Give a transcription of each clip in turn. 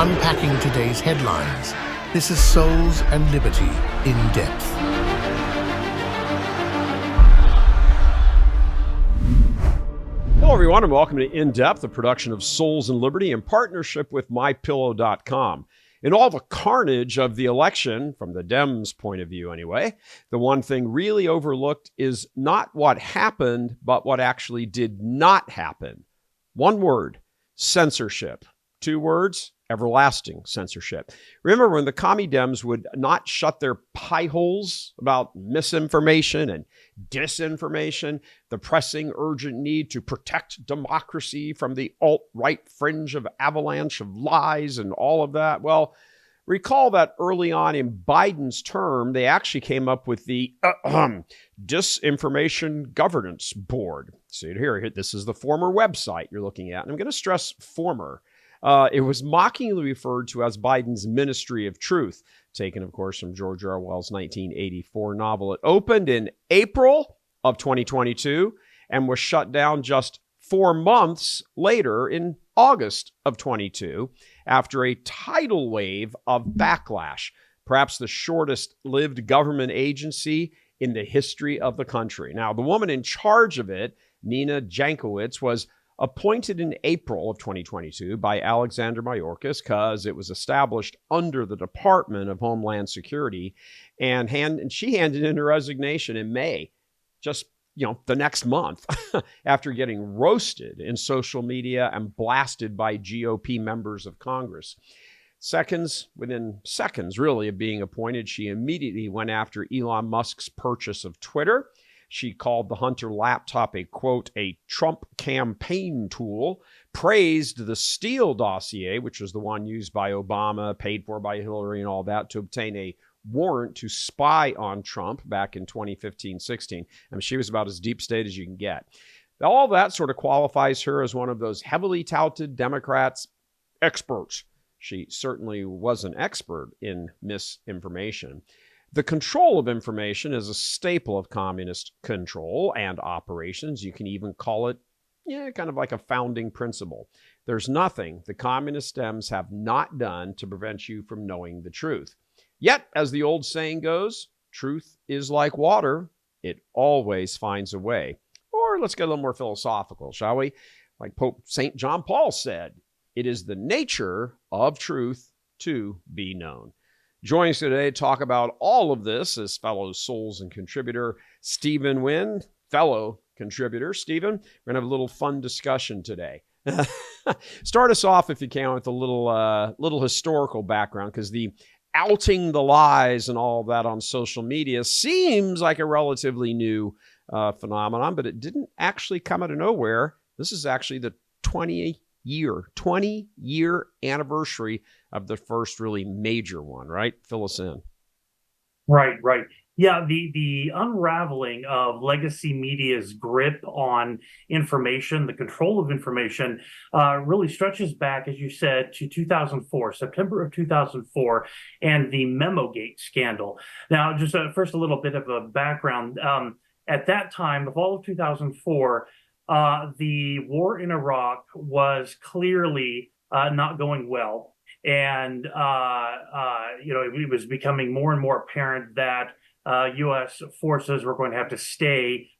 unpacking today's headlines. This is Souls and Liberty in Depth. Hello, everyone, and welcome to In Depth, a production of Souls and Liberty in partnership with MyPillow.com. In all the carnage of the election, from the Dems' point of view anyway, the one thing really overlooked is not what happened, but what actually did not happen. One word: censorship. Two words: everlasting censorship. Remember when the commie Dems would not shut their pie holes about misinformation and disinformation, the pressing, urgent need to protect democracy from the alt-right fringe of avalanche of lies and all of that? Well, recall that early on in Biden's term, they actually came up with the Disinformation Governance Board. So here, this is the former website you're looking at. And I'm going to stress former. It was mockingly referred to as Biden's Ministry of Truth, taken, of course, from George Orwell's 1984 novel. It opened in April of 2022 and was shut down just 4 months later in August of 22 after a tidal wave of backlash, perhaps the shortest-lived government agency in the history of the country. Now, the woman in charge of it, Nina Jankowicz, was appointed in April of 2022 by Alexander Mayorkas because it was established under the Department of Homeland Security, and she handed in her resignation in May, just the next month, after getting roasted in social media and blasted by GOP members of Congress. Within seconds, really, of being appointed, she immediately went after Elon Musk's purchase of Twitter. She called the Hunter laptop a, quote, a Trump campaign tool, praised the Steele dossier, which was the one used by Obama, paid for by Hillary and all that, to obtain a warrant to spy on Trump back in 2015-16. I mean, she was about as deep state as you can get. All that sort of qualifies her as one of those heavily touted Democrats experts. She certainly was an expert in misinformation. The control of information is a staple of communist control and operations. You can even call it, kind of like a founding principle. There's nothing the communist Dems have not done to prevent you from knowing the truth. Yet, as the old saying goes, truth is like water. It always finds a way. Or let's get a little more philosophical, shall we? Like Pope St. John Paul said, it is the nature of truth to be known. Joining us today to talk about all of this is fellow Souls and contributor Stephen Wynn, fellow contributor. Stephen, we're going to have a little fun discussion today. Start us off, if you can, with a little historical background, because the outing the lies and all of that on social media seems like a relatively new phenomenon, but it didn't actually come out of nowhere. This is actually the 20-year anniversary of the first really major one, right? Fill us in. Right. Yeah, the unraveling of legacy media's grip on information, the control of information, really stretches back, as you said, to 2004, September of 2004, and the MemoGate scandal. Now, just first a little bit of a background. At that time, the fall of 2004, the war in Iraq was clearly not going well. And, it was becoming more and more apparent that U.S. forces were going to have to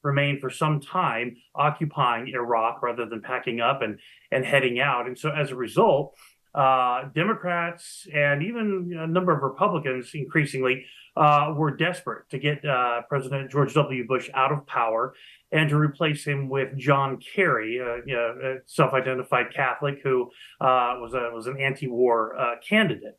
remain for some time occupying Iraq rather than packing up and heading out. And so as a result, Democrats and even a number of Republicans increasingly were desperate to get President George W. Bush out of power and to replace him with John Kerry, a self-identified Catholic who was an anti-war candidate.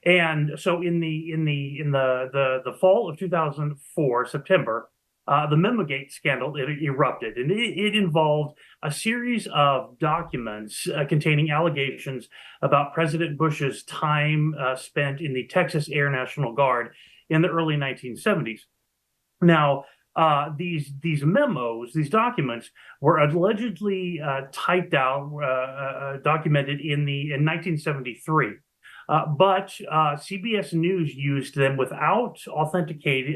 And so in the fall of 2004, September, the MemoGate scandal erupted, and it involved a series of documents containing allegations about President Bush's time spent in the Texas Air National Guard in the early 1970s. Now, these memos, these documents, were allegedly typed out, documented in 1973. But CBS News used them without authenticating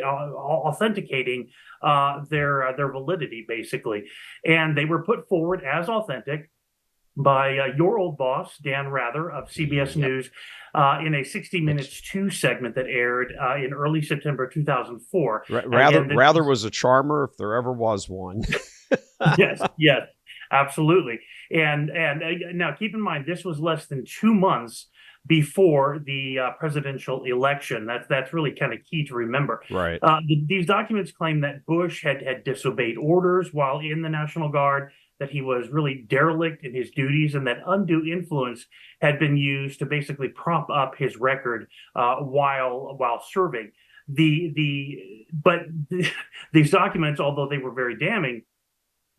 their validity, basically, and they were put forward as authentic. by your old boss, Dan Rather of CBS News, in a 60 Minutes 2 segment that aired in early September 2004. Rather was a charmer if there ever was one. Yes, yes, absolutely. And now keep in mind, this was less than 2 months before the presidential election. That's really kind of key to remember. Right. These documents claim that Bush had disobeyed orders while in the National Guard, that he was really derelict in his duties, and that undue influence had been used to basically prop up his record while serving. But these documents, although they were very damning,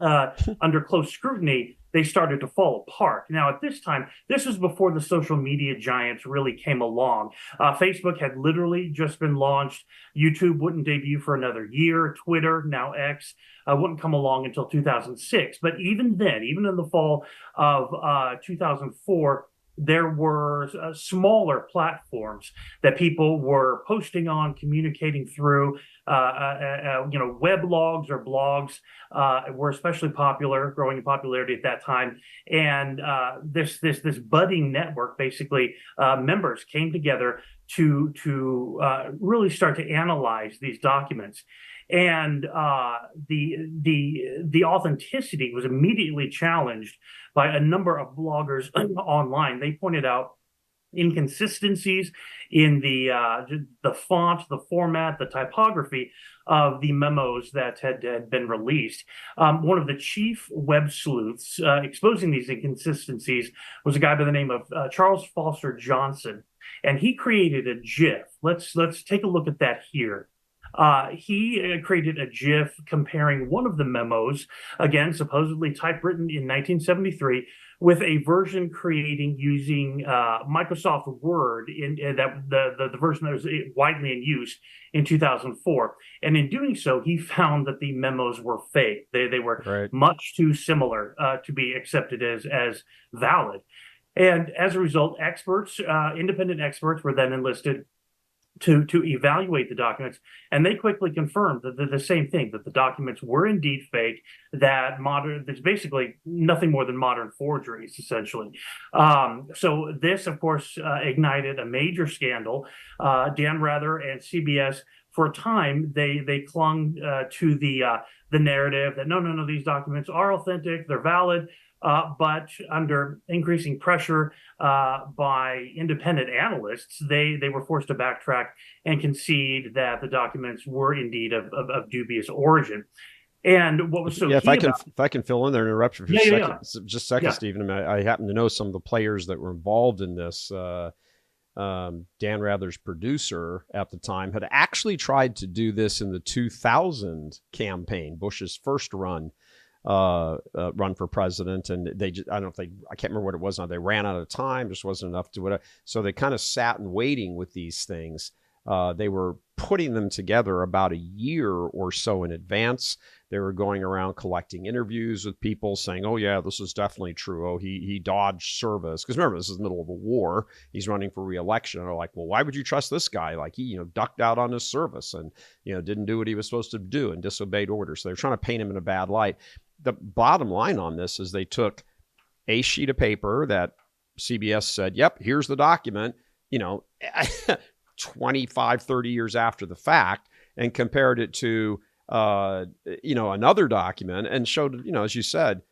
under close scrutiny, they started to fall apart. Now, at this time, this was before the social media giants really came along. Facebook had literally just been launched. YouTube wouldn't debut for another year. Twitter, now X, wouldn't come along until 2006. But even then, even in the fall of 2004, there were smaller platforms that people were posting on, communicating through. Weblogs or blogs were especially popular, growing in popularity at that time. And this budding network, basically, members came together to really start to analyze these documents. And the authenticity was immediately challenged by a number of bloggers online. They pointed out inconsistencies in the font, the format, the typography of the memos that had been released. One of the chief web sleuths exposing these inconsistencies was a guy by the name of Charles Foster Johnson, and he created a GIF. Let's take a look at that here. He created a GIF comparing one of the memos, again, supposedly typewritten in 1973, with a version creating using Microsoft Word, in that the version that was widely in use in 2004. And in doing so, he found that the memos were fake. They were much too similar to be accepted as valid. And as a result, independent experts were then enlisted to evaluate the documents, and they quickly confirmed that the same thing, that the documents were indeed fake, there's basically nothing more than modern forgeries, essentially. So this, of course, ignited a major scandal. Dan Rather and CBS, for a time, they clung to the narrative that no, these documents are authentic, they're valid. But under increasing pressure by independent analysts, they were forced to backtrack and concede that the documents were indeed of dubious origin. And what was so key if I can fill in there and interrupt you for just a second, Stephen. I happen to know some of the players that were involved in this. Dan Rather's producer at the time had actually tried to do this in the 2000 campaign, Bush's first run for president, and I can't remember what it was now. They ran out of time, just wasn't enough to whatever. So they kind of sat and waiting with these things. They were putting them together about a year or so in advance. They were going around collecting interviews with people saying, oh yeah, this is definitely true. Oh, he dodged service. Because remember, this is the middle of a war. He's running for re-election. And they're like, well, why would you trust this guy? Like he, ducked out on his service and, didn't do what he was supposed to do and disobeyed orders. So they're trying to paint him in a bad light. The bottom line on this is they took a sheet of paper that CBS said, yep, here's the document, 25, 30 years after the fact, and compared it to, another document and showed, as you said,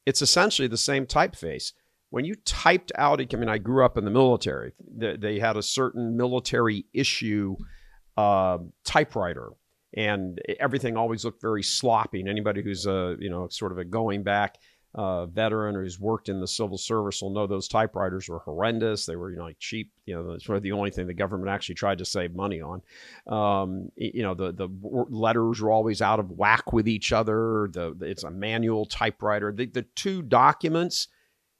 it's essentially the same typeface. When you typed out, I grew up in the military. They had a certain military issue typewriter. And everything always looked very sloppy. And anybody who's sort of a going back veteran or who's worked in the civil service will know those typewriters were horrendous. They were cheap. It's sort of the only thing the government actually tried to save money on. The letters were always out of whack with each other. It's a manual typewriter. The two documents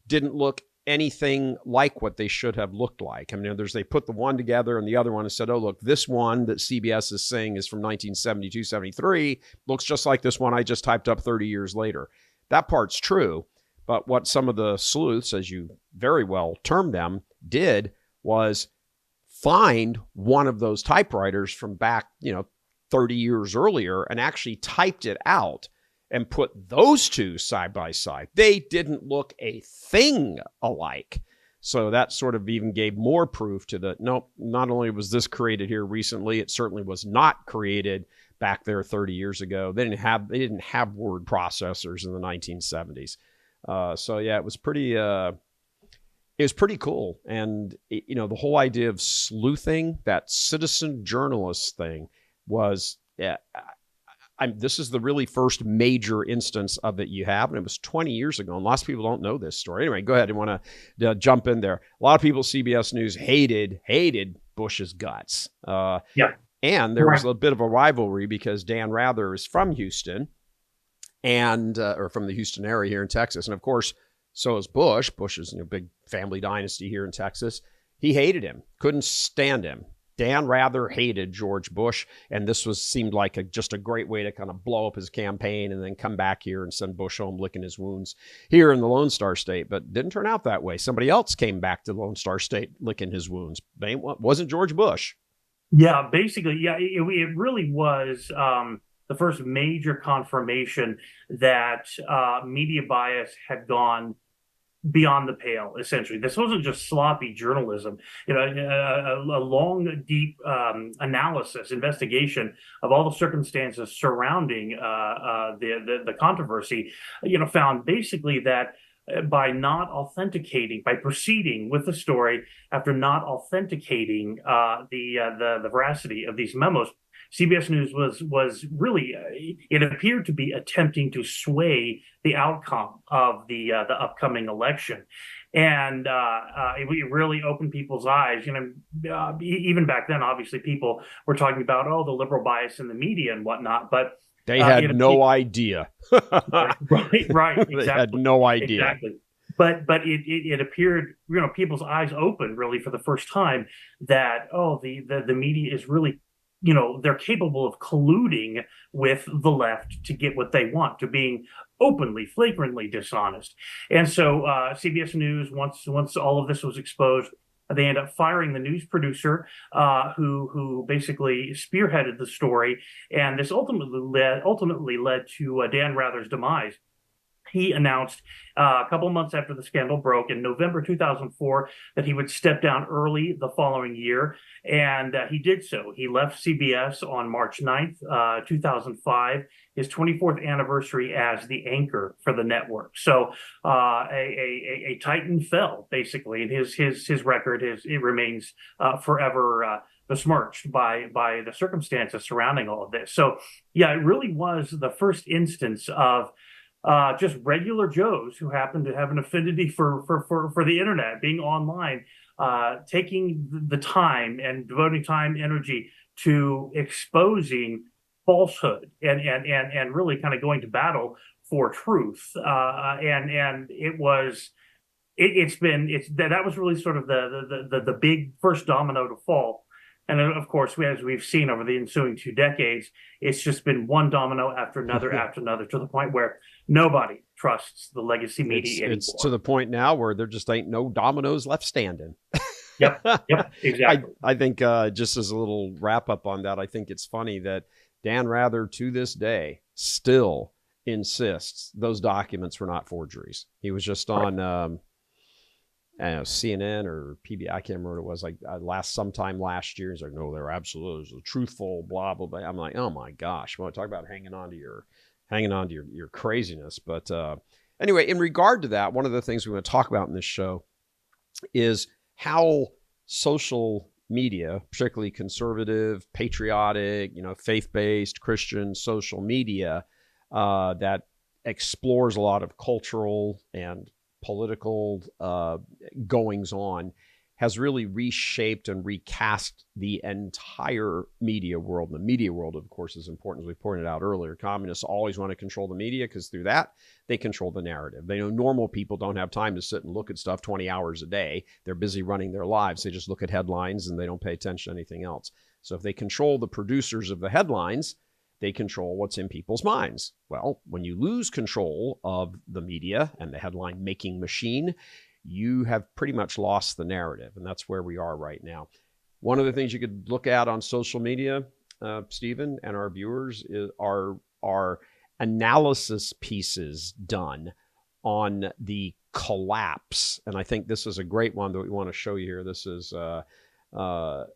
didn't look anything like what they should have looked like. They put the one together and the other one and said, oh, look, this one that CBS is saying is from 1972, 73 looks just like this one I just typed up 30 years later. That part's true. But what some of the sleuths, as you very well termed them, did was find one of those typewriters from back, 30 years earlier and actually typed it out and put those two side by side, they didn't look a thing alike. So that sort of even gave more proof to the, nope, not only was this created here recently, it certainly was not created back there 30 years ago. They didn't have word processors in the 1970s. So yeah, it was pretty cool. And the whole idea of sleuthing, that citizen journalist thing, was, this is the really first major instance of it you have, and it was 20 years ago, and lots of people don't know this story. Anyway, go ahead. I want to jump in there. A lot of people, CBS News hated Bush's guts. And there was a bit of a rivalry because Dan Rather is from Houston, and or from the Houston area here in Texas, and of course, so is Bush. Bush is a big family dynasty here in Texas. He hated him, couldn't stand him. Dan Rather hated George Bush, and this seemed like just a great way to kind of blow up his campaign and then come back here and send Bush home licking his wounds here in the Lone Star State. But didn't turn out that way. Somebody else came back to Lone Star State licking his wounds. It wasn't George Bush. Yeah, basically, it really was the first major confirmation that media bias had gone beyond the pale. Essentially, this wasn't just sloppy journalism. A long, deep analysis, investigation of all the circumstances surrounding the controversy. Found basically that by proceeding with the story after not authenticating the veracity of these memos, CBS News was really, it appeared to be attempting to sway the outcome of the upcoming election, and it really opened people's eyes. Even back then, obviously, people were talking about the liberal bias in the media and whatnot, but they had no idea. Right, exactly. They had no idea. Exactly. But it appeared, people's eyes opened really for the first time that the media is really, they're capable of colluding with the left to get what they want, to being openly, flagrantly dishonest. And so CBS News, once all of this was exposed, they end up firing the news producer who basically spearheaded the story, and this ultimately led to Dan Rather's demise. He announced a couple of months after the scandal broke in November 2004 that he would step down early the following year, and he did so. He left CBS on March 9th, 2005, his 24th anniversary as the anchor for the network. So a titan fell, basically, and his record it remains forever besmirched by the circumstances surrounding all of this. So yeah, it really was the first instance of just regular Joes who happen to have an affinity for the internet, being online, taking the time and devoting time, energy to exposing falsehood and really kind of going to battle for truth. And that was really sort of the big first domino to fall. And then, of course, as we've seen over the ensuing 2 decades, it's just been one domino after another after another, to the point where nobody trusts the legacy media anymore. It's to the point now where there just ain't no dominoes left standing. Yep, exactly. I think just as a little wrap up on that, I think it's funny that Dan Rather, to this day, still insists those documents were not forgeries. He was just on CNN or PBS, I can't remember what it was, like sometime last year. He's like, no, they're absolutely truthful, blah, blah, blah. I'm like, oh my gosh. Well, talk about hanging on to your craziness. But anyway, in regard to that, one of the things we want to talk about in this show is how social media, particularly conservative, patriotic, faith-based Christian social media that explores a lot of cultural and political goings on, has really reshaped and recast the entire media world. And the media world, of course, is important, as we pointed out earlier. Communists always want to control the media because through that, they control the narrative. They know normal people don't have time to sit and look at stuff 20 hours a day. They're busy running their lives. They just look at headlines and they don't pay attention to anything else. So if they control the producers of the headlines, they control what's in people's minds. Well, when you lose control of the media and the headline making machine, you have pretty much lost the narrative. And that's where we are right now. One of the things you could look at on social media, Stephen, and our viewers are analysis pieces done on the collapse. And I think this is a great one that we want to show you here. This is just a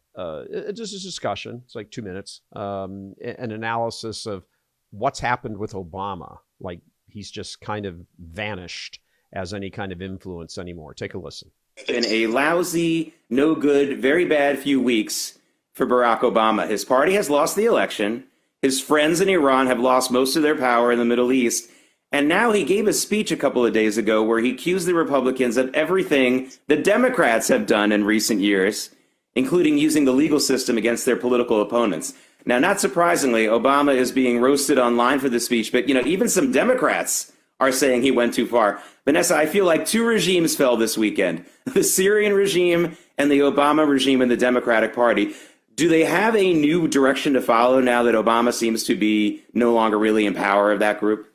discussion. It's like 2 minutes. An analysis of what's happened with Obama. Like, he's just kind of vanished as any kind of influence anymore. Take a listen. Been a lousy, no good, very bad few weeks for Barack Obama. His party has lost the election. His friends in Iran have lost most of their power in the Middle East. And now he gave a speech a couple of days ago where he accused the Republicans of everything the Democrats have done in recent years, including using the legal system against their political opponents. Now, not surprisingly, Obama is being roasted online for this speech, but, even some Democrats are saying he went too far. Vanessa, I feel like two regimes fell this weekend, the Syrian regime and the Obama regime in the Democratic Party. Do they have a new direction to follow now that Obama seems to be no longer really in power of that group?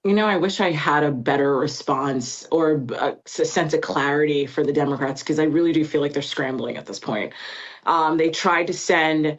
I wish I had a better response or a sense of clarity for the Democrats, because I really do feel like they're scrambling at this point. They tried to send,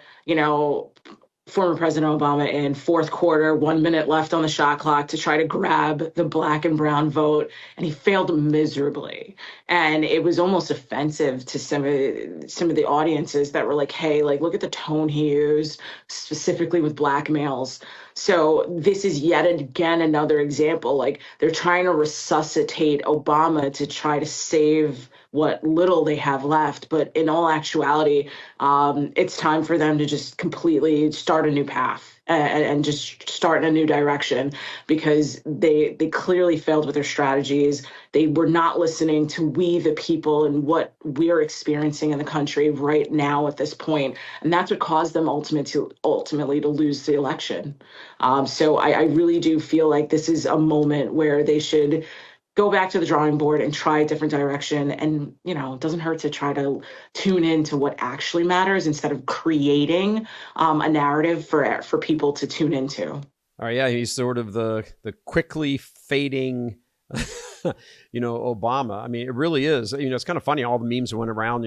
former President Obama in fourth quarter, 1 minute left on the shot clock to try to grab the black and brown vote, and he failed miserably. And it was almost offensive to some of the audiences that were like, hey, look at the tone he used, specifically with black males. So this is yet again another example. They're trying to resuscitate Obama to try to save what little they have left. But in all actuality, it's time for them to just completely start a new path and just start in a new direction, because they clearly failed with their strategies. They were not listening to we, the people, and what we're experiencing in the country right now at this point. And that's what caused them ultimately to lose the election. So I really do feel like this is a moment where they should go back to the drawing board and try a different direction. And, it doesn't hurt to try to tune into what actually matters instead of creating a narrative for people to tune into. All right. Yeah. He's sort of the quickly fading, Obama. I mean, it really is. It's kind of funny. All the memes that went around,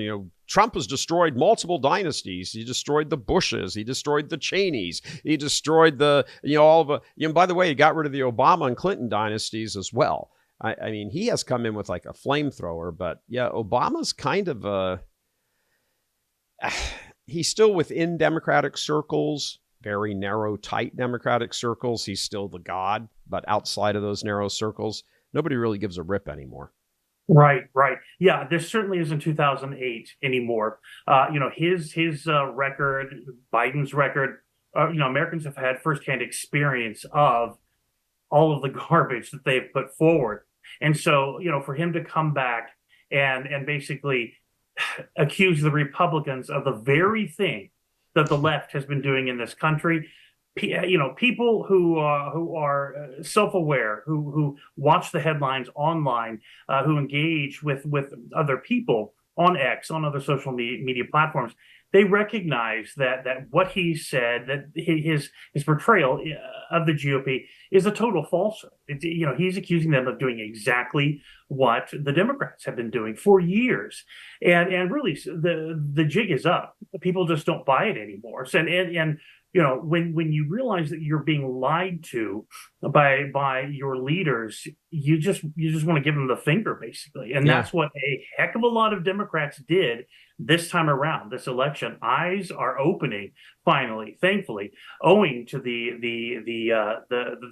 Trump has destroyed multiple dynasties. He destroyed the Bushes. He destroyed the Cheneys. He destroyed the, all of by the way, he got rid of the Obama and Clinton dynasties as well. I mean, he has come in with like a flamethrower, but yeah, Obama's kind of he's still within Democratic circles, very narrow, tight Democratic circles. He's still the god, but outside of those narrow circles, nobody really gives a rip anymore. Right. Yeah, this certainly isn't 2008 anymore. His record, Biden's record, Americans have had firsthand experience of all of the garbage that they've put forward. And so, for him to come back and basically accuse the Republicans of the very thing that the left has been doing in this country, people who are self-aware, who watch the headlines online, who engage with other people on X, on other social media platforms, they recognize that what he said, that his portrayal of the GOP is a total falsehood. He's accusing them of doing exactly what the Democrats have been doing for years, and really the jig is up. People just don't buy it anymore. So, and when you realize that you're being lied to by your leaders, you just want to give them the finger, basically. And that's what a heck of a lot of Democrats did this time around, this election. Eyes are opening finally, thankfully, owing to the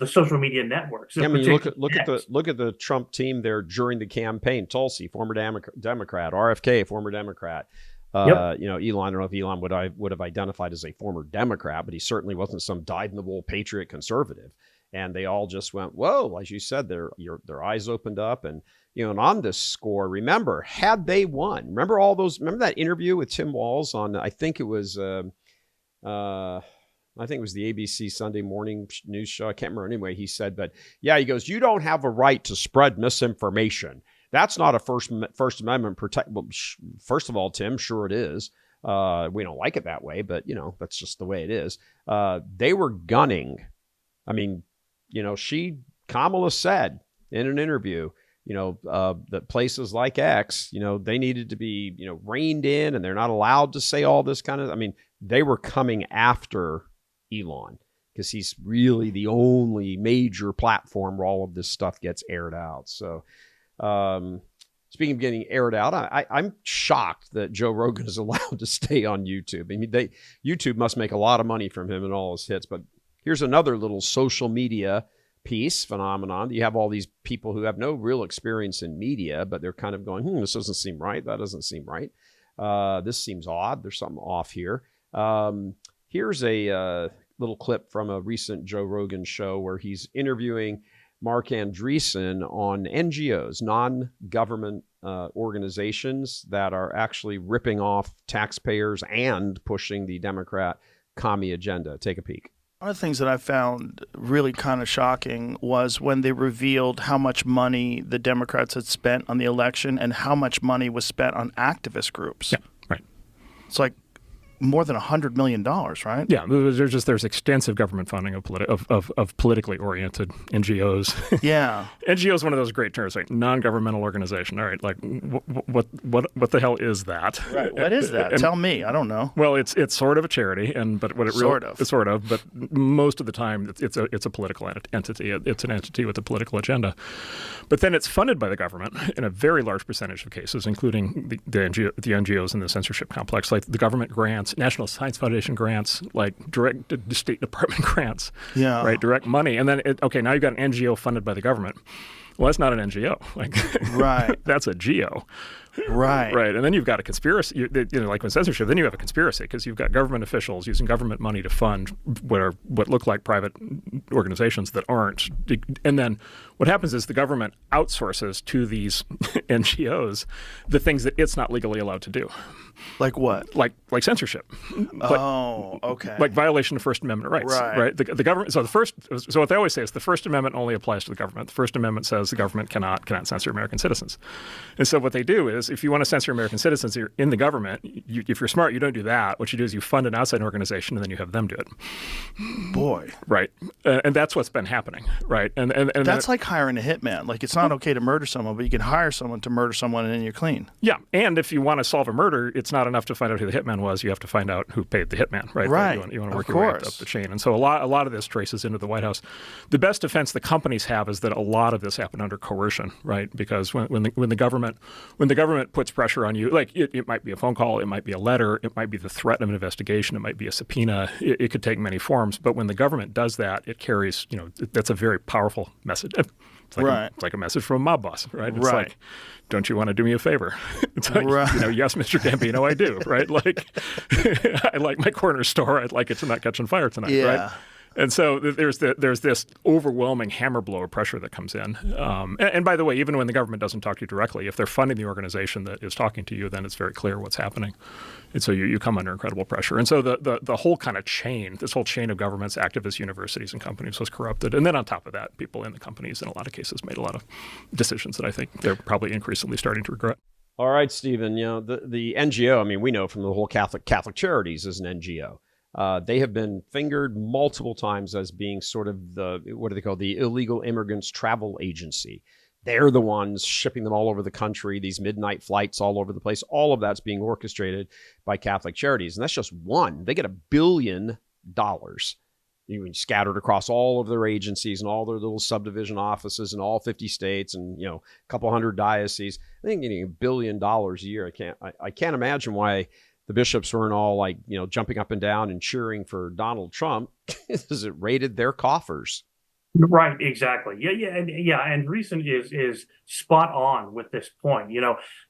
social media networks. Yeah, I mean, look at the Trump team there during the campaign. Tulsi, former Democrat, RFK, former Democrat. Elon, I don't know if Elon would have identified as a former Democrat, but he certainly wasn't some dyed-in-the-wool patriot conservative. And they all just went, whoa, as you said, their eyes opened up. And, and on this score, remember, had they won, remember that interview with Tim Walz on, I think it was the ABC Sunday morning news show. I can't remember anyway. He said, but yeah, he goes, you don't have a right to spread misinformation. That's not a First Amendment protect. Well, first of all, Tim, sure it is. We don't like it that way, but that's just the way it is. They were gunning. I mean, Kamala said in an interview, that places like X, they needed to be, reined in, and they're not allowed to say all this kind of. I mean, they were coming after Elon, because he's really the only major platform where all of this stuff gets aired out. So, speaking of getting aired out, I'm shocked that Joe Rogan is allowed to stay on YouTube. I mean, YouTube must make a lot of money from him and all his hits. But here's another little social media phenomenon. You have all these people who have no real experience in media, but they're kind of going, this doesn't seem right. That doesn't seem right. This seems odd. There's something off here. Here's a little clip from a recent Joe Rogan show where he's interviewing Mark Andreessen on NGOs, non-government organizations that are actually ripping off taxpayers and pushing the Democrat commie agenda. Take a peek. One of the things that I found really kind of shocking was when they revealed how much money the Democrats had spent on the election and how much money was spent on activist groups. Yeah, right. It's like more than $100 million, right? Yeah, there's extensive government funding of politically oriented NGOs. Yeah, NGO is one of those great terms, like non-governmental organization. All right, like what the hell is that? Right. What is that? Tell me. I don't know. Well, it's sort of a charity, but what it really sort of, but most of the time it's a political entity. It's an entity with a political agenda, but then it's funded by the government in a very large percentage of cases, including the NGOs in the censorship complex, like the government grants. National Science Foundation grants, like direct State Department grants, right? Direct money. And then, now you've got an NGO funded by the government. Well, that's not an NGO. Right. That's a GO. Right. Right. And then you've got a conspiracy, like with censorship, then you have a conspiracy because you've got government officials using government money to fund what look like private organizations that aren't. And then what happens is the government outsources to these NGOs the things that it's not legally allowed to do. Like what? Like censorship. Okay. Like violation of First Amendment rights. Right. The government. So what they always say is the First Amendment only applies to the government. The First Amendment says the government cannot censor American citizens. And so what they do is, if you want to censor American citizens, you're in the government. If you're smart, you don't do that. What you do is you fund an outside organization and then you have them do it. Boy. Right. And that's what's been happening. Right. And that's like hiring a hitman. Like, it's not okay to murder someone, but you can hire someone to murder someone and then you're clean. Yeah. And if you want to solve a murder, it's not enough to find out who the hitman was. You have to find out who paid the hitman. Right. Right. You want to work your way up the chain. And so a lot of this traces into the White House. The best defense the companies have is that a lot of this happened under coercion. Right. Because when the government puts pressure on you, like it might be a phone call, it might be a letter, it might be the threat of an investigation, it might be a subpoena, it could take many forms. But when the government does that, it carries, that's a very powerful message. It's like a message from a mob boss, right? It's like, don't you want to do me a favor? It's like, yes, Mr. Gambino, I do, right? Like, I like my corner store. I'd like it to not catch on fire tonight, right? And so there's this overwhelming hammer blow of pressure that comes in. And by the way, even when the government doesn't talk to you directly, if they're funding the organization that is talking to you, then it's very clear what's happening. And so you come under incredible pressure. And so the whole kind of chain, this whole chain of governments, activists, universities, and companies was corrupted. And then on top of that, people in the companies in a lot of cases made a lot of decisions that I think they're probably increasingly starting to regret. All right, Stephen, the NGO, I mean, we know from the whole Catholic Charities is an NGO. They have been fingered multiple times as being sort of the illegal immigrants travel agency. They're the ones shipping them all over the country, these midnight flights all over the place. All of that's being orchestrated by Catholic Charities. And that's just one. They get $1 billion scattered across all of their agencies and all their little subdivision offices in all 50 states and, a couple hundred dioceses. I think getting $1 billion a year. I can't imagine why the bishops weren't all jumping up and down and cheering for Donald Trump because it raided their coffers. Right, exactly. And Andreessen is spot on with this point.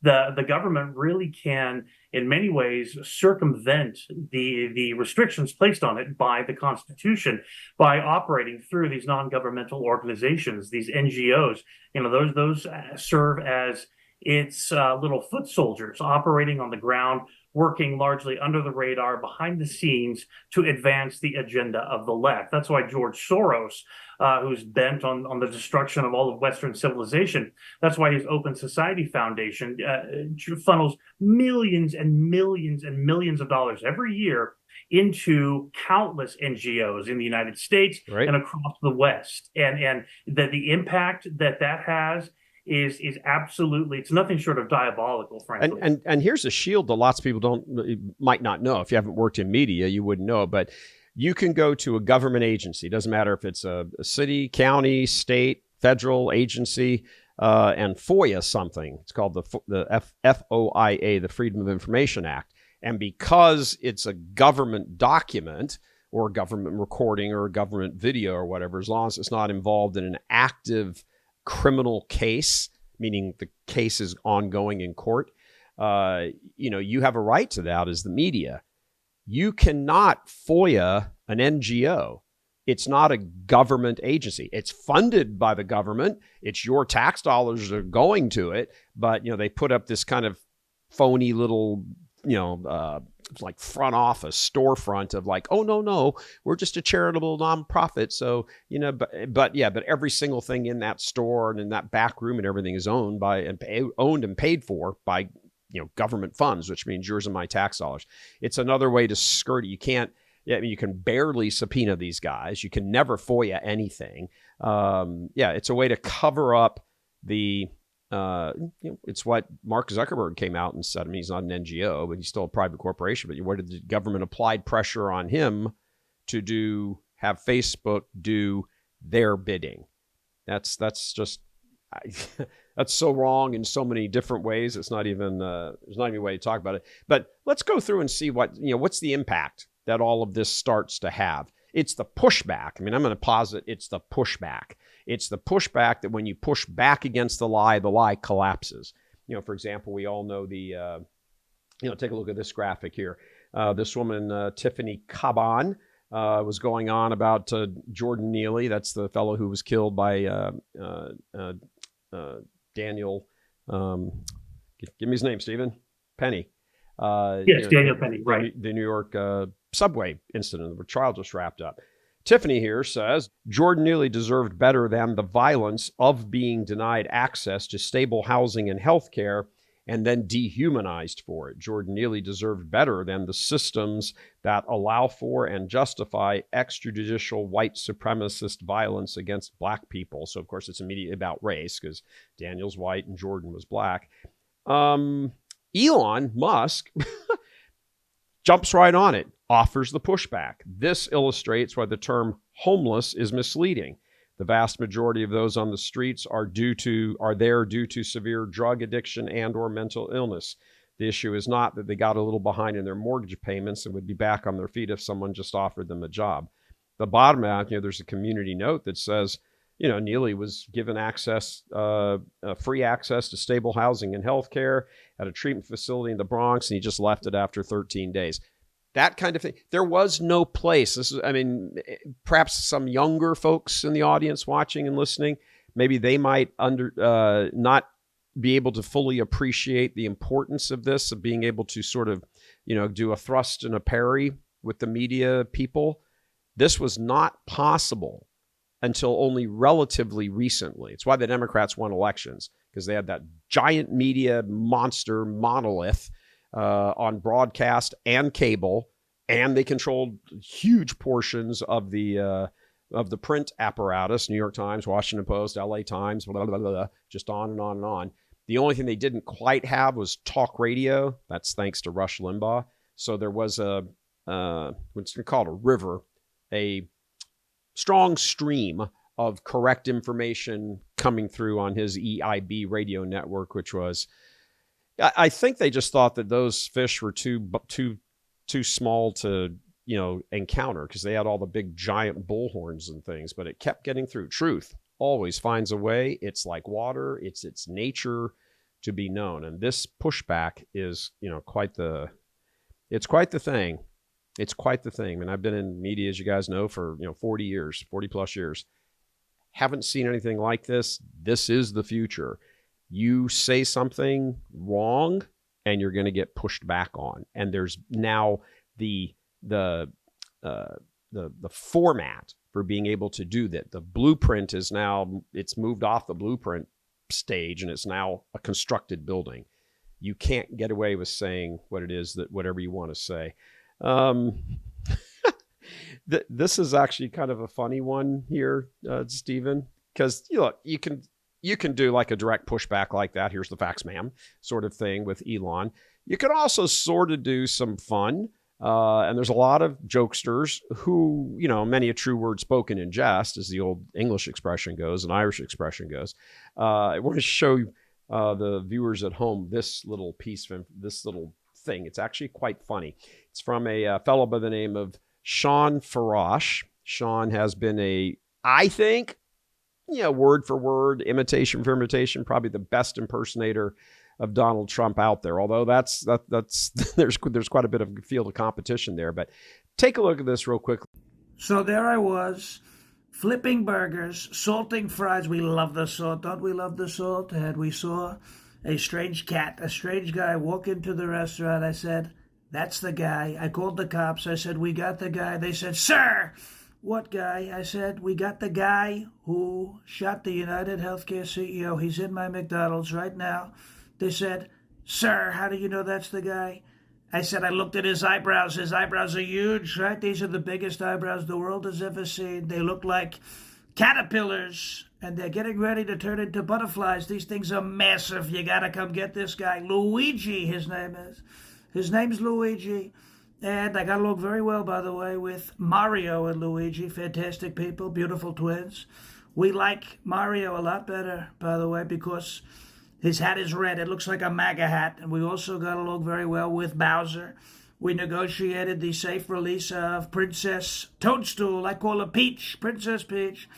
The government really can, in many ways, circumvent the restrictions placed on it by the Constitution by operating through these non-governmental organizations, these NGOs. Those serve as its little foot soldiers operating on the ground, working largely under the radar, behind the scenes to advance the agenda of the left. That's why George Soros, who's bent on the destruction of all of Western civilization, that's why his Open Society Foundation funnels millions and millions and millions of dollars every year into countless NGOs in the United States and across the West. And the impact that has is absolutely, it's nothing short of diabolical, frankly. And here's a shield that lots of people might not know. If you haven't worked in media, you wouldn't know. But You can go to a government agency. It doesn't matter if it's a city, county, state, federal agency, and FOIA something. It's called the FOIA, the Freedom of Information Act. And because it's a government document or a government recording or a government video or whatever, as long as it's not involved in an active criminal case, meaning the case is ongoing in court, you have a right to that as the media. You cannot FOIA an NGO. It's not a government agency. It's funded by the government. It's your tax dollars that are going to it. But, they put up this kind of phony little, like front office storefront of like, oh, no, we're just a charitable nonprofit. So, but every single thing in that store and in that back room and everything is owned and paid for by government funds, which means yours and my tax dollars. It's another way to skirt it. You can barely subpoena these guys. You can never FOIA anything. It's a way to cover up the, it's what Mark Zuckerberg came out and said. I mean, he's not an NGO, but he's still a private corporation. But where did the government applied pressure on him to have Facebook do their bidding? That's just... that's so wrong in so many different ways. It's not even there's not even a way to talk about it. But let's go through and see what's the impact that all of this starts to have. It's the pushback. I mean, I'm going to posit it's the pushback. It's the pushback that when you push back against the lie collapses. For example, we all know take a look at this graphic here. This woman, Tiffany Caban, was going on about Jordan Neely. That's the fellow who was killed by Daniel, give me his name, Stephen. Penny. Yes, Daniel Penny, right. The New York subway incident, the trial just wrapped up. Tiffany here says, Jordan Neely deserved better than the violence of being denied access to stable housing and health care and then dehumanized for it. Jordan Neely deserved better than the systems that allow for and justify extrajudicial white supremacist violence against black people. So, of course, it's immediately about race because Daniel's white and Jordan was black. Elon Musk jumps right on it, offers the pushback. This illustrates why the term homeless is misleading. The vast majority of those on the streets are there due to severe drug addiction and or mental illness. The issue is not that they got a little behind in their mortgage payments and would be back on their feet if someone just offered them a job. The bottom out, there's a community note that says, Neely was given free access to stable housing and health care at a treatment facility in the Bronx, and he just left it after 13 days. That kind of thing. There was no place. Perhaps some younger folks in the audience watching and listening, maybe they might not be able to fully appreciate the importance of this, of being able to sort of, do a thrust and a parry with the media people. This was not possible until only relatively recently. It's why the Democrats won elections, because they had that giant media monster monolith on broadcast and cable, and they controlled huge portions of the print apparatus, New York Times, Washington Post, LA Times, blah, blah, blah, blah, just on and on and on. The only thing they didn't quite have was talk radio. That's thanks to Rush Limbaugh. So there was what's called a river, a strong stream of correct information coming through on his EIB radio network, which was, I think they just thought that those fish were too small to, encounter, because they had all the big giant bullhorns and things, but it kept getting through. Truth always finds a way. It's like water. It's its nature to be known. And this pushback is, quite the thing. It's quite the thing. I mean, I've been in media, as you guys know, for 40 plus years. Haven't seen anything like this. This is the future. You say something wrong, and you're going to get pushed back on. And there's now the format for being able to do that. The blueprint is now, it's moved off the blueprint stage, and it's now a constructed building. You can't get away with saying what it is, that whatever you want to say. This is actually kind of a funny one here, Stephen, because you can do like a direct pushback like that. Here's the facts, ma'am, sort of thing with Elon. You can also sort of do some fun. And there's a lot of jokesters who, many a true word spoken in jest, as the old English expression goes, and Irish expression goes. I want to show the viewers at home this little piece from this little thing. It's actually quite funny. It's from a fellow by the name of Sean Farash. Sean has been I think, word for word, imitation for imitation, probably the best impersonator of Donald Trump out there. Although that's there's quite a bit of field of competition there. But take a look at this real quick. So there I was, flipping burgers, salting fries. We love the salt, don't we love the salt? And we saw a strange guy walk into the restaurant. I said, "That's the guy." I called the cops. I said, "We got the guy." They said, "Sir." "What guy?" I said, "We got the guy who shot the United Healthcare CEO. He's in my McDonald's right now." They said, "Sir, how do you know that's the guy?" I said, "I looked at his eyebrows. His eyebrows are huge, right? These are the biggest eyebrows the world has ever seen. They look like caterpillars, and they're getting ready to turn into butterflies. These things are massive. You gotta come get this guy. Luigi, his name is. His name's Luigi." And I got along very well, by the way, with Mario and Luigi. Fantastic people, beautiful twins. We like Mario a lot better, by the way, because his hat is red. It looks like a MAGA hat. And we also got along very well with Bowser. We negotiated the safe release of Princess Toadstool. I call her Peach, Princess Peach.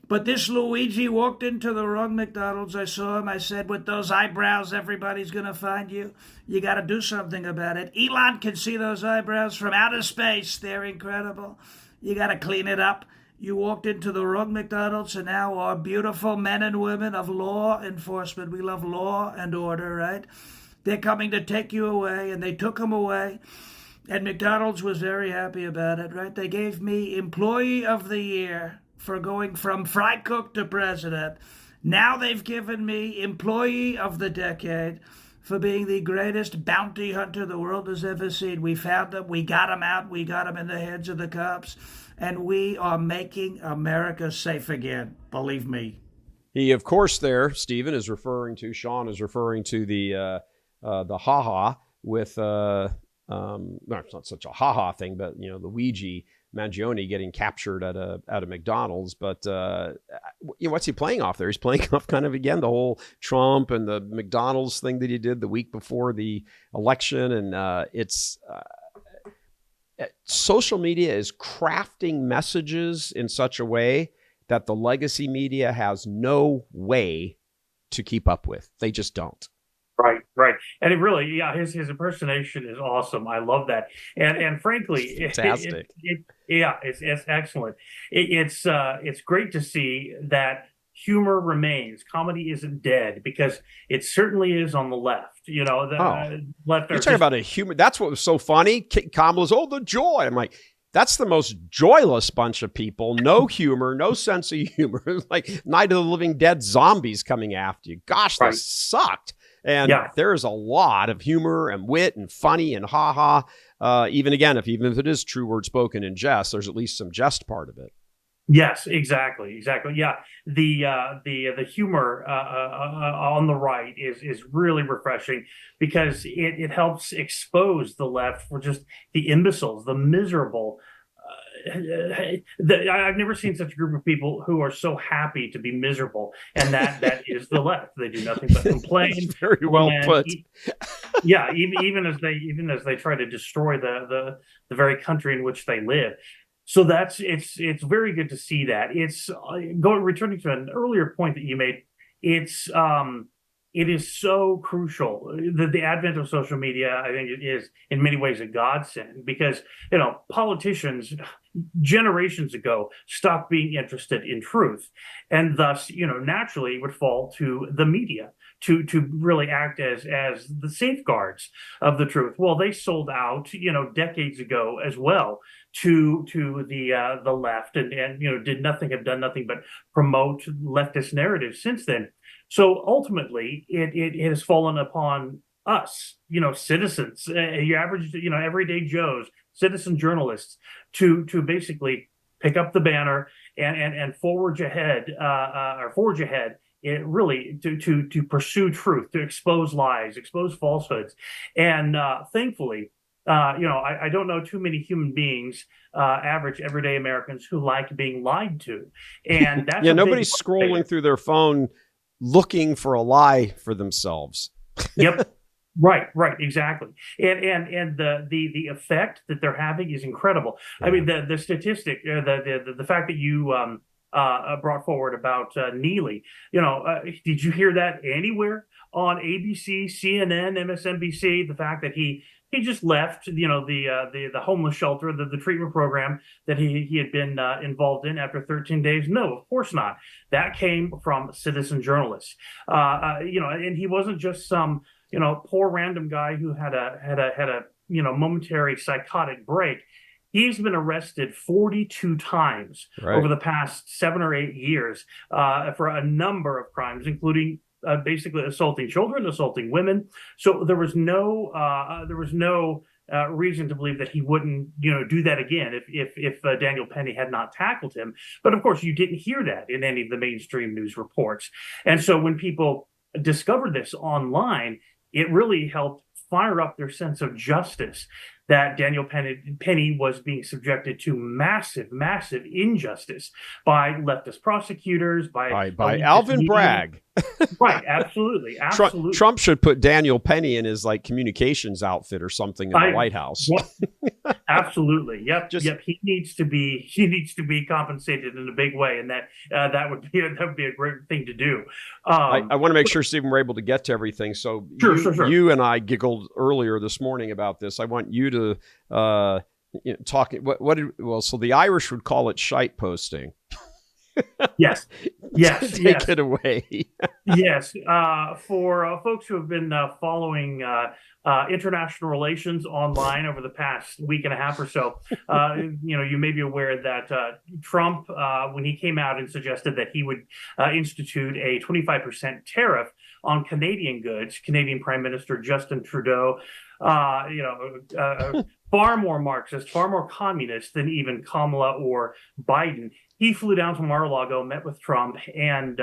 But this Luigi walked into the wrong McDonald's. I saw him. I said, "With those eyebrows, everybody's going to find you. You got to do something about it. Elon can see those eyebrows from outer space. They're incredible. You got to clean it up. You walked into the wrong McDonald's, and now our beautiful men and women of law enforcement, we love law and order, right? They're coming to take you away," and they took him away. And McDonald's was very happy about it, right? They gave me Employee of the Year for going from fry cook to president. Now they've given me Employee of the Decade for being the greatest bounty hunter the world has ever seen. We found him, we got him out, we got him in the hands of the cops, and we are making America safe again, believe me. He, of course, there, Stephen, Sean is referring to the ha-ha with, no, it's not such a ha-ha thing, but, Luigi Mangione getting captured at a McDonald's. But what's he playing off there? He's playing off kind of, again, the whole Trump and the McDonald's thing that he did the week before the election. And social media is crafting messages in such a way that the legacy media has no way to keep up with. They just don't. Right. And it really, his impersonation is awesome. I love that. And frankly, it's fantastic. It's excellent. It's great to see that humor remains. Comedy isn't dead, because it certainly is on the left. Left. You're talking about a humor. That's what was so funny. Kamala's, the joy. I'm like, that's the most joyless bunch of people. No humor, no sense of humor. Like Night of the Living Dead zombies coming after you. Gosh, that sucked. And there's a lot of humor and wit and funny and ha-ha. Even if it is true word spoken in jest, there's at least some jest part of it. Yes, exactly. Yeah, the humor on the right is really refreshing, because it helps expose the left for just the imbeciles, the miserable. I've never seen such a group of people who are so happy to be miserable, and that is the left. They do nothing but complain. Very well put. Even as they try to destroy the very country in which they live. So it's very good to see that. It's returning to an earlier point that you made. It is so crucial. The advent of social media, I think, it is in many ways a godsend, because politicians generations ago stopped being interested in truth, and thus naturally it would fall to the media to really act as the safeguards of the truth. Well, they sold out decades ago as well to the left, and have done nothing but promote leftist narratives since then. So ultimately, it has fallen upon us, citizens, your average, everyday Joes, citizen journalists, to basically pick up the banner and forge ahead, really to pursue truth, to expose lies, expose falsehoods. And thankfully, I don't know too many human beings, average everyday Americans, who like being lied to, and that's Yeah, a big nobody's scrolling through their phone looking for a lie for themselves. Yep. Right, exactly, and the effect that they're having is incredible. I mean, the statistic, the fact that you brought forward about Neely, did you hear that anywhere on ABC, CNN, MSNBC? The fact that he just left, the homeless shelter, the treatment program that he had been involved in after 13 days. No, of course not. That came from citizen journalists. And he wasn't just some poor random guy who had a momentary psychotic break. He's been arrested 42 times over the past 7 or 8 years for a number of crimes, including basically assaulting children, assaulting women. So there was no reason to believe that he wouldn't, do that again if Daniel Penny had not tackled him. But of course, you didn't hear that in any of the mainstream news reports. And so when people discovered this online, it really helped fire up their sense of justice, that Daniel Penny was being subjected to massive injustice by leftist prosecutors, by Alvin Bragg. Right, absolutely. Trump should put Daniel Penny in his communications outfit or something in the White House. Absolutely. Yep. He needs to be compensated in a big way, and that would be a great thing to do. I want to make sure, Stephen, we're able to get to everything. So sure. You and I giggled earlier this morning about this. I want you to talk. So the Irish would call it shite posting. Yes. Take it away. Yes. For folks who have been following international relations online over the past week and a half or so, you may be aware that Trump, when he came out and suggested that he would institute a 25% tariff on Canadian goods, Canadian Prime Minister Justin Trudeau, far more Marxist, far more communist than even Kamala or Biden. He flew down to Mar-a-Lago, met with Trump, and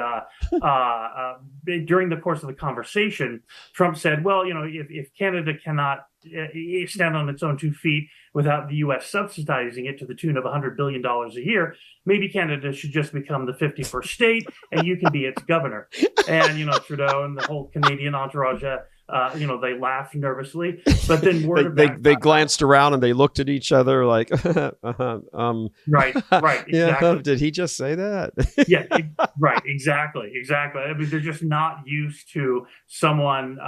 during the course of the conversation, Trump said, well, if Canada cannot stand on its own 2 feet without the U.S. subsidizing it to the tune of $100 billion a year, maybe Canada should just become the 51st state and you can be its governor. And, Trudeau and the whole Canadian entourage, they laughed nervously, but then they glanced around and they looked at each other like, right, exactly. Yeah, did he just say that? Yeah, right, exactly. I mean, they're just not used to someone,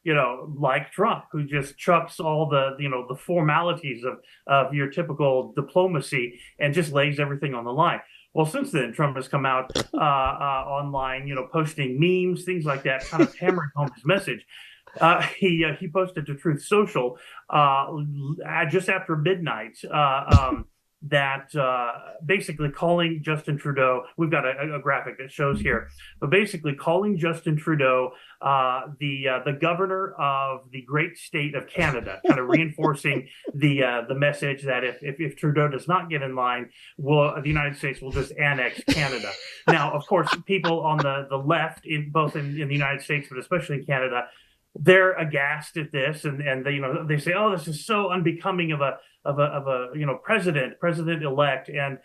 like Trump, who just chucks all the formalities of your typical diplomacy and just lays everything on the line. Well, since then, Trump has come out online, posting memes, things like that, kind of hammering home his message. He posted to Truth Social just after midnight that basically calling Justin Trudeau, we've got a graphic that shows here, but basically calling Justin Trudeau the governor of the great state of Canada, kind of reinforcing the message that if Trudeau does not get in line, the United States will just annex Canada. Now, of course, people on the left, both in the United States, but especially in Canada, they're aghast at this, and they say, oh, this is so unbecoming of a president elect, and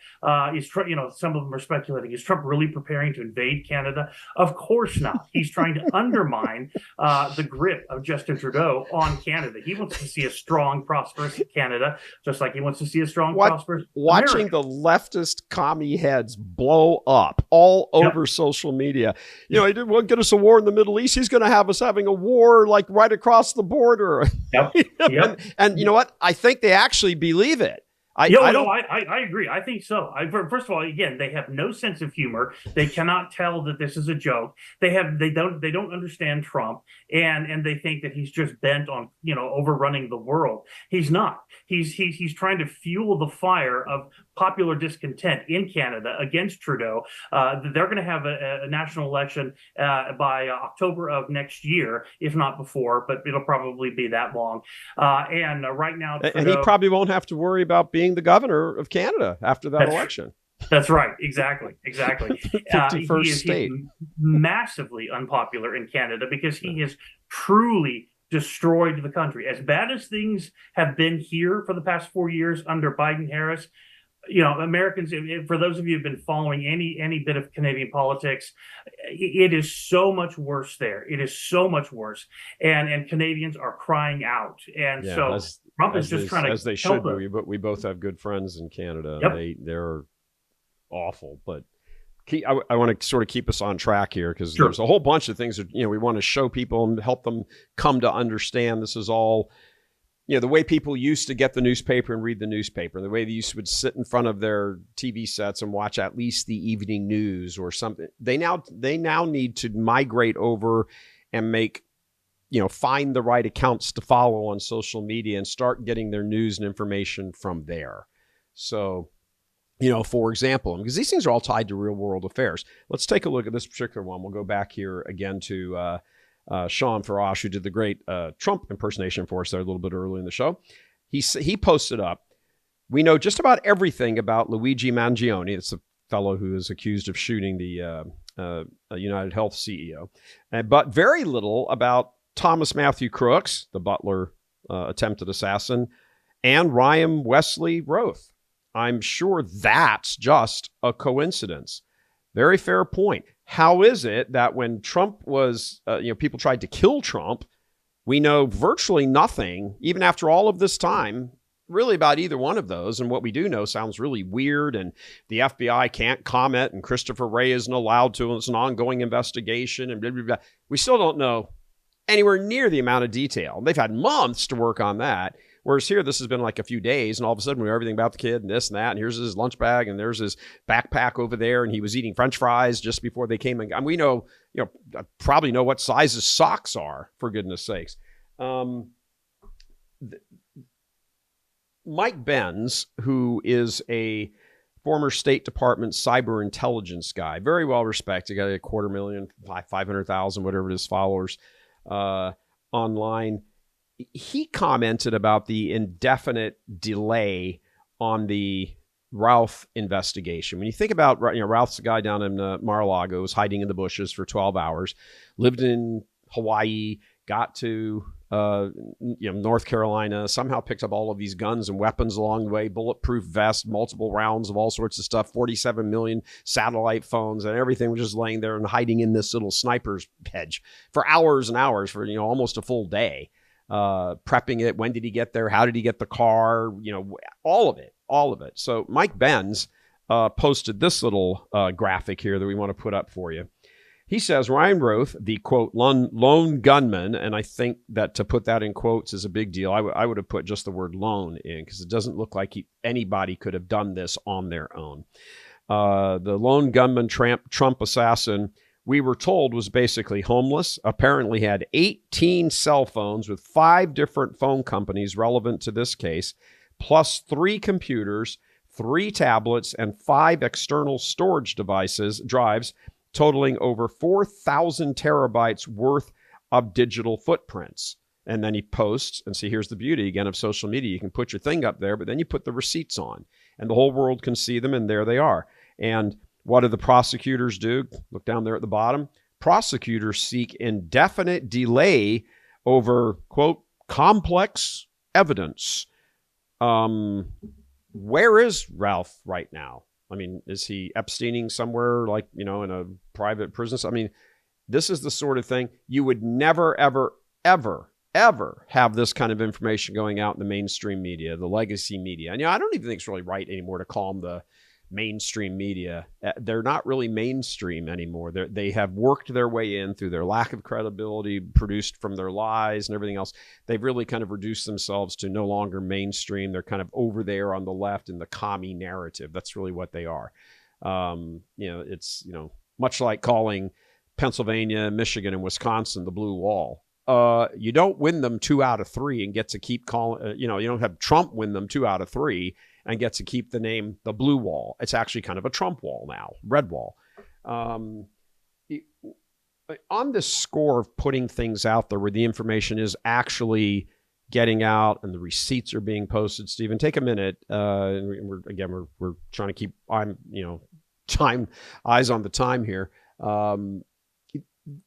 is Trump, some of them are speculating, is Trump really preparing to invade Canada? Of course not. He's trying to undermine the grip of Justin Trudeau on Canada. He wants to see a strong, prosperous Canada, just like he wants to see a strong, prosperous watching America. The leftist commie heads blow up all over social media. He didn't get us a war in the Middle East. He's going to have us having a war right across the border. Yep. And you know what? I think they actually believe it. I agree. I think so. First of all, again, they have no sense of humor. They cannot tell that this is a joke. They don't understand Trump, and they think that he's just bent on overrunning the world. He's not. He's trying to fuel the fire of popular discontent in Canada against Trudeau. They're going to have a national election by October of next year, if not before, but it'll probably be that long. And right now, Trudeau, and he probably won't have to worry about being the governor of Canada after that election. That's right. Exactly. 51st state. He's massively unpopular in Canada because he has truly destroyed the country. As bad as things have been here for the past 4 years under Biden Harris, Americans, for those of you who've been following any bit of Canadian politics, it is so much worse there. It is so much worse, and Canadians are crying out. And so Trump is just trying to, as they should be. But we both have good friends in Canada. Yep. They're awful, but. I want to sort of keep us on track here because Sure. there's a whole bunch of things that we want to show people and help them come to understand. This is all the way people used to get the newspaper and read the newspaper, the way they would sit in front of their TV sets and watch at least the evening news or something. They now need to migrate over and make find the right accounts to follow on social media and start getting their news and information from there. So. For example, because these things are all tied to real world affairs. Let's take a look at this particular one. We'll go back here again to Sean Farash, who did the great Trump impersonation for us there a little bit early in the show. He posted up, we know just about everything about Luigi Mangione. It's the fellow who is accused of shooting the United Health CEO, but very little about Thomas Matthew Crooks, the Butler attempted assassin, and Ryan Wesley Roth. I'm sure that's just a coincidence. Very fair point. How is it that when Trump was, people tried to kill Trump, we know virtually nothing, even after all of this time, really about either one of those? And what we do know sounds really weird, and the FBI can't comment, and Christopher Wray isn't allowed to, and it's an ongoing investigation, and blah, blah, blah. We still don't know anywhere near the amount of detail. They've had months to work on that. Whereas here, this has been like a few days, and all of a sudden we know everything about the kid and this and that, and here's his lunch bag, and there's his backpack over there, and he was eating French fries just before they came in. And we know, probably know what size his socks are, for goodness sakes. Mike Benz, who is a former State Department cyber intelligence guy, very well respected, got 250,000, 500,000, whatever it is, followers online. He commented about the indefinite delay on the Ralph investigation. When you think about, Ralph's a guy down in Mar-a-Lago, was hiding in the bushes for 12 hours, lived in Hawaii, got to North Carolina, somehow picked up all of these guns and weapons along the way, bulletproof vests, multiple rounds of all sorts of stuff, 47 million satellite phones, and everything was just laying there and hiding in this little sniper's hedge for hours and hours, for almost a full day. Prepping it. When did he get there? How did he get the car? All of it. So Mike Benz posted this little graphic here that we want to put up for you. He says Ryan Roth, the quote lone gunman, and I think that to put that in quotes is a big deal. I would have put just the word lone in because it doesn't look like anybody could have done this on their own. The lone gunman Trump assassin, we were told, was basically homeless, apparently had 18 cell phones with 5 different phone companies relevant to this case, plus 3 computers, 3 tablets, and 5 external storage drives, totaling over 4,000 terabytes worth of digital footprints. And then he posts, and see, here's the beauty again of social media. You can put your thing up there, but then you put the receipts on, and the whole world can see them, and there they are. And what do the prosecutors do? Look down there at the bottom. Prosecutors seek indefinite delay over, quote, complex evidence. Where is Ralph right now? I mean, is he Epsteining somewhere like, in a private prison? I mean, this is the sort of thing you would never, ever, ever, ever have this kind of information going out in the mainstream media, the legacy media. And, I don't even think it's really right anymore to call them the mainstream media. They're not really mainstream anymore. They have worked their way in through their lack of credibility produced from their lies and everything else. They've really kind of reduced themselves to no longer mainstream. They're kind of over there on the left in the commie narrative. That's really what they are. It's, much like calling Pennsylvania, Michigan, and Wisconsin the blue wall. You don't win them 2 out of 3 and get to keep calling, you don't have Trump win them 2 out of 3 and get to keep the name the blue wall. It's actually kind of a Trump wall now, red wall. On the score of putting things out there where the information is actually getting out and the receipts are being posted, Stephen, take a minute. And we're trying to keep eyes on the time here.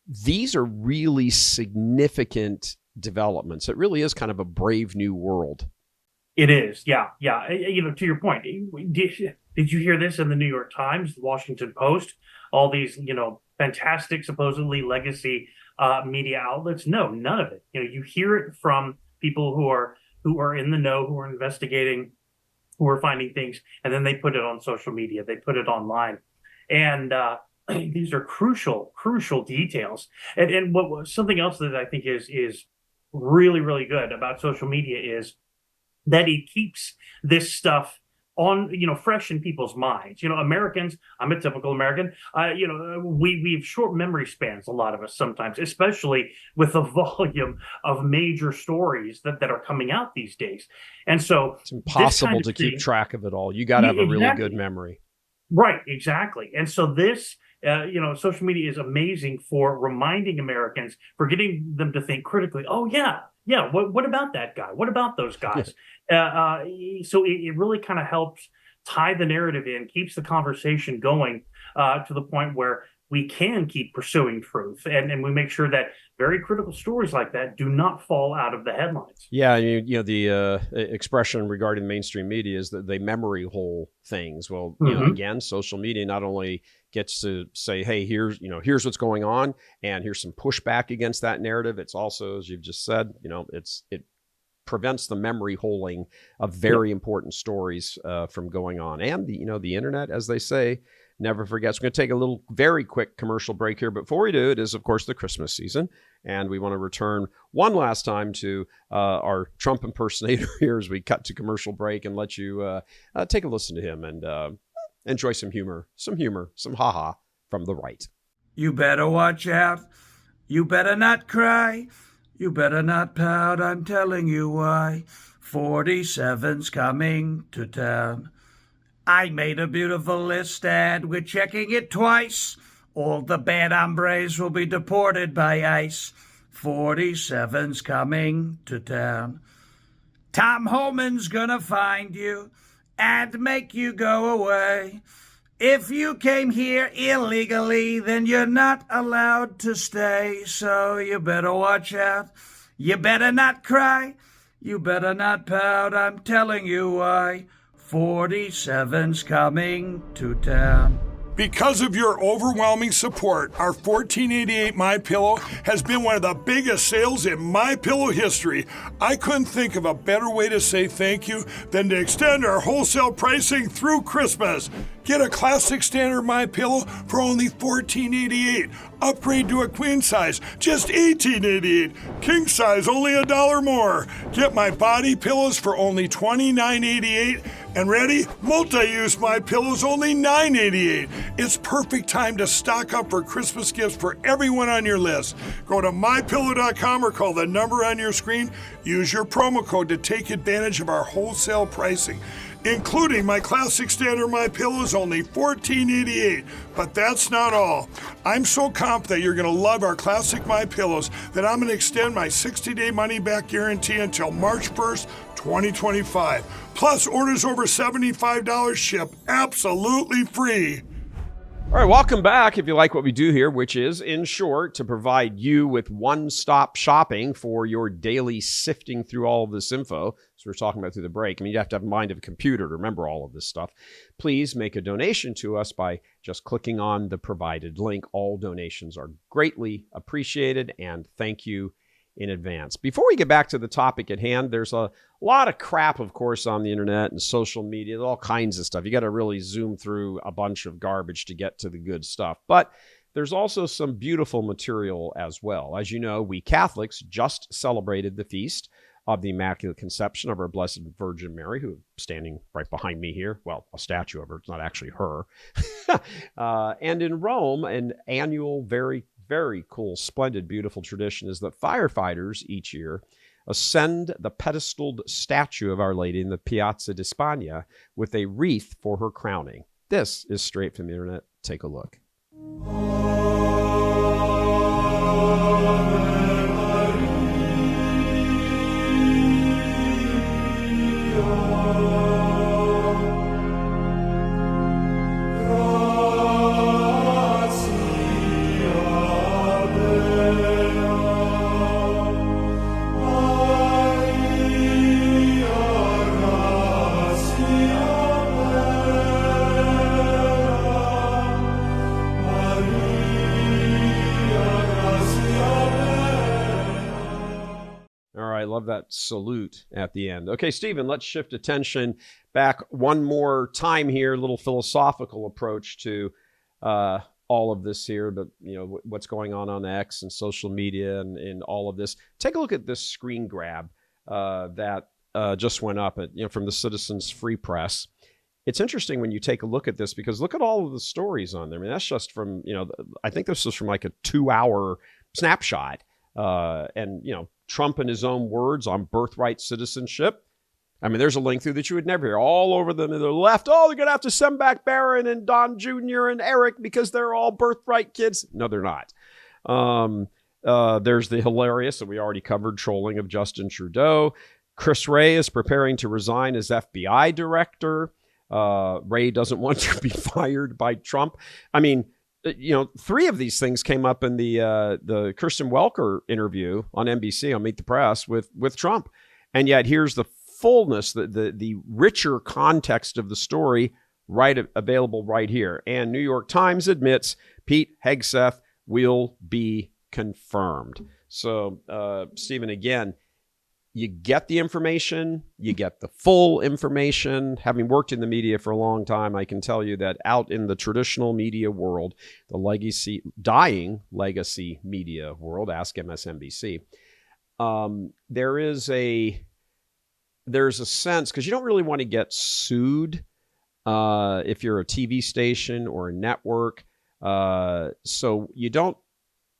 These are really significant developments. It really is kind of a brave new world. It is, yeah. To your point, did you hear this in the New York Times, the Washington Post, all these, fantastic, supposedly legacy media outlets? No, none of it. You hear it from people who are in the know, who are investigating, who are finding things, and then they put it on social media, they put it online, and these are crucial details. And something else that I think is really, really good about social media is that it keeps this stuff on, fresh in people's minds. Americans, I'm a typical American, we have short memory spans, a lot of us sometimes, especially with the volume of major stories that are coming out these days. And so it's impossible to keep track of it all. You got to have a really good memory. Right, exactly. And so this, social media is amazing for reminding Americans, for getting them to think critically. Oh, yeah. What about that guy? What about those guys? So it really kind of helps tie the narrative in, keeps the conversation going to the point where we can keep pursuing truth, and we make sure that very critical stories like that do not fall out of the headlines. Yeah, the expression regarding mainstream media is that they memory hole things. Well, again, social media not only gets to say, hey, here's what's going on, and here's some pushback against that narrative. It's also, as you've just said, it prevents the memory holing of very important stories from going on. And the internet, as they say, never forgets. We're going to take a little very quick commercial break here. But before we do, it is, of course, the Christmas season. And we want to return one last time to our Trump impersonator here as we cut to commercial break and let you take a listen to him and enjoy some humor, some ha-ha from the right. You better watch out. You better not cry. You better not pout. I'm telling you why. 47's coming to town. I made a beautiful list and we're checking it twice. All the bad hombres will be deported by ICE. 47's coming to town. Tom Homan's gonna find you and make you go away. If you came here illegally, then you're not allowed to stay. So you better watch out. You better not cry. You better not pout. I'm telling you why. 47's coming to town. Because of your overwhelming support, our 1488 MyPillow has been one of the biggest sales in MyPillow history. I couldn't think of a better way to say thank you than to extend our wholesale pricing through Christmas. Get a classic standard MyPillow for only $14.88. Upgrade to a queen size, just $18.88. King size, only $1 more. Get my body pillows for only $29.88. And ready? Multi-use MyPillows, only $9.88. It's perfect time to stock up for Christmas gifts for everyone on your list. Go to MyPillow.com or call the number on your screen. Use your promo code to take advantage of our wholesale pricing. Including my classic standard MyPillow is only $14.88. But that's not all. I'm so confident you're going to love our classic MyPillows that I'm going to extend my 60-day money-back guarantee until March 1st, 2025. Plus, orders over $75 ship absolutely free. All right, welcome back. If you like what we do here, which is, in short, to provide you with one-stop shopping for your daily sifting through all of this info, as we were talking about through the break. I mean, you have to have a mind of a computer to remember all of this stuff. Please make a donation to us by just clicking on the provided link. All donations are greatly appreciated, and thank you in advance. Before we get back to the topic at hand, there's a lot of crap, of course, on the internet and social media, all kinds of stuff. You got to really zoom through a bunch of garbage to get to the good stuff. But there's also some beautiful material as well. As you know, we Catholics just celebrated the feast of the Immaculate Conception of our Blessed Virgin Mary, who is standing right behind me here. Well, a statue of her. It's not actually her. And in Rome, an annual, very cool, splendid, beautiful tradition is that firefighters each year ascend the pedestaled statue of Our Lady in the Piazza di Spagna with a wreath for her crowning. This is straight from the internet. Take a look. right. Love that salute at the end. Okay, Stephen, let's shift attention back one more time here. A little philosophical approach to all of this here, but what's going on X and social media and all of this. Take a look at this screen grab that just went up from the Citizens Free Press. It's interesting when you take a look at this, because look at all of the stories on there. I mean, that's just from, I think this was from like a 2-hour snapshot. And Trump, in his own words, on birthright citizenship. I mean, there's a link through that you would never hear. All over them to the left, they're going to have to send back Barron and Don Jr. and Eric because they're all birthright kids. No, they're not. There's the hilarious, that we already covered, trolling of Justin Trudeau. Chris Wray is preparing to resign as FBI director. Wray doesn't want to be fired by Trump. I mean, 3 of these things came up in the Kirsten Welker interview on NBC on Meet the Press with Trump. And yet here's the fullness, the richer context of the story available right here. And New York Times admits Pete Hegseth will be confirmed. So, Stephen, again, you get the information, you get the full information. Having worked in the media for a long time, I can tell you that out in the traditional media world, the dying legacy media world, ask MSNBC, there's a sense, because you don't really want to get sued if you're a TV station or a network. So you don't,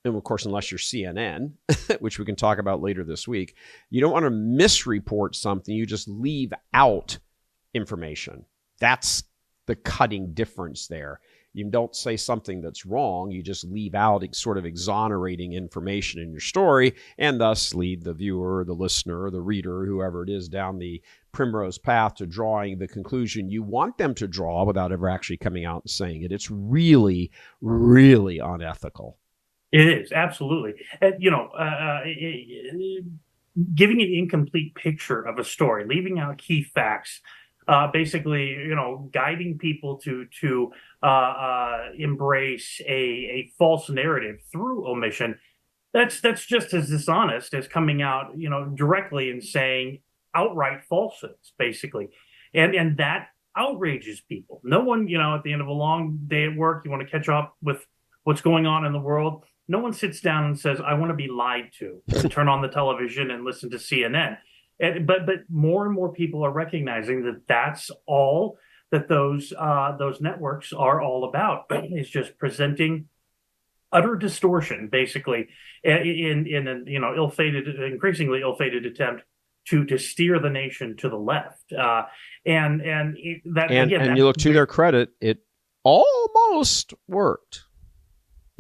and of course, unless you're CNN, which we can talk about later this week, you don't want to misreport something. You just leave out information. That's the cutting difference there. You don't say something that's wrong. You just leave out sort of exonerating information in your story, and thus lead the viewer, the listener, the reader, whoever it is, down the primrose path to drawing the conclusion you want them to draw without ever actually coming out and saying it. It's really, really unethical. It is, absolutely. Giving an incomplete picture of a story, leaving out key facts, basically, guiding people to embrace a false narrative through omission. That's just as dishonest as coming out, directly and saying outright falsehoods, basically. And that outrages people. No one, at the end of a long day at work, you want to catch up with what's going on in the world. No one sits down and says, I want to be lied to, and turn on the television and listen to CNN. But more and more people are recognizing that that's all that those networks are all about, is just presenting utter distortion, basically, in an increasingly ill-fated attempt to steer the nation to the left. And you look, to their credit, it almost worked.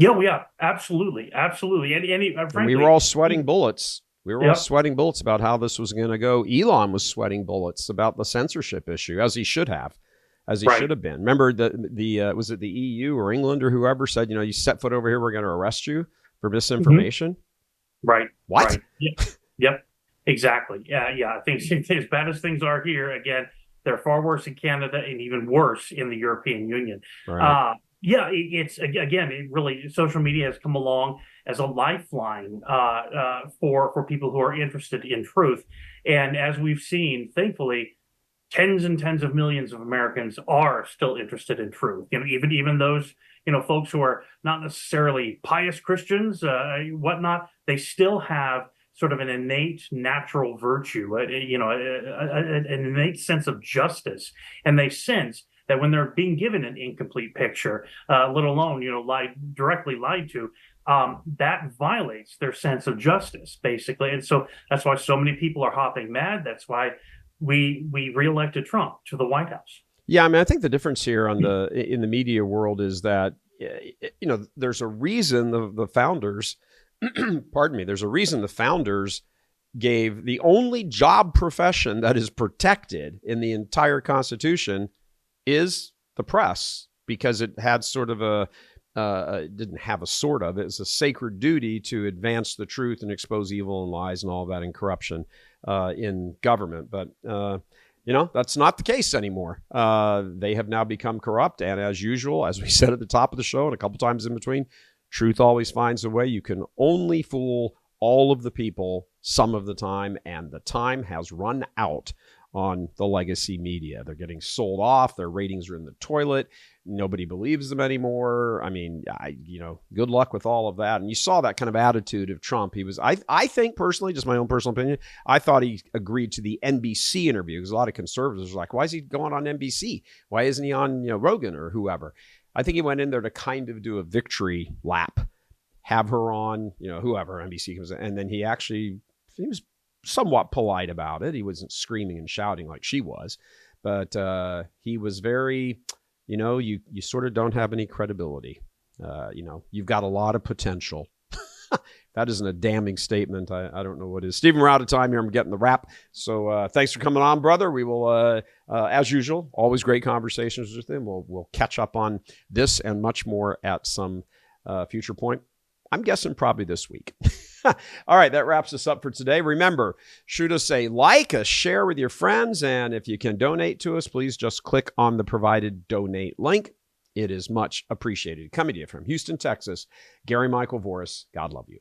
Yeah, absolutely. Frankly, we were all sweating bullets. All sweating bullets about how this was going to go. Elon was sweating bullets about the censorship issue, as he should have been. Remember was it the EU or England or whoever said, you set foot over here, we're going to arrest you for misinformation? Mm-hmm. Right. What? Right. Yep. Exactly. Yeah. Things as bad as things are here, again, they're far worse in Canada and even worse in the European Union. Right. It really, social media has come along as a lifeline for people who are interested in truth. And as we've seen, thatefully, tens and tens of millions of Americans are still interested in truth. Even those, folks who are not necessarily pious Christians, whatnot, they still have sort of an innate natural virtue, an innate sense of justice. And they sense that when they're being given an incomplete picture, let alone, directly lied to, that violates their sense of justice, basically. And so that's why so many people are hopping mad. That's why we reelected Trump to the White House. Yeah, I mean, I think the difference here in the media world is that, there's a reason the founders, pardon me, there's a reason the founders gave the only job profession that is protected in the entire Constitution is the press, because it had sort of it didn't have a sort of, it was a sacred duty to advance the truth and expose evil and lies and all that and corruption in government. But, that's not the case anymore. They have now become corrupt. And as usual, as we said at the top of the show and a couple times in between, truth always finds a way. You can only fool all of the people some of the time, and the time has run out on the legacy media. They're getting sold off. Their ratings are in the toilet. Nobody believes them anymore. I mean, good luck with all of that. And you saw that kind of attitude of Trump. He was, I think personally, just my own personal opinion, I thought he agreed to the NBC interview because a lot of conservatives were like, why is he going on NBC? Why isn't he on, Rogan or whoever? I think he went in there to kind of do a victory lap, have her on, whoever NBC comes in. And then he was somewhat polite about it. He wasn't screaming and shouting like she was, but he was very, you sort of don't have any credibility. You've got a lot of potential. That isn't a damning statement. I don't know what is. Stephen, we're out of time here. I'm getting the wrap. So thanks for coming on, brother. We will, as usual, always great conversations with him. We'll catch up on this and much more at some future point. I'm guessing probably this week. All right, that wraps us up for today. Remember, shoot us a like, a share with your friends, and if you can donate to us, please just click on the provided donate link. It is much appreciated. Coming to you from Houston, Texas, Gary Michael Voris. God love you.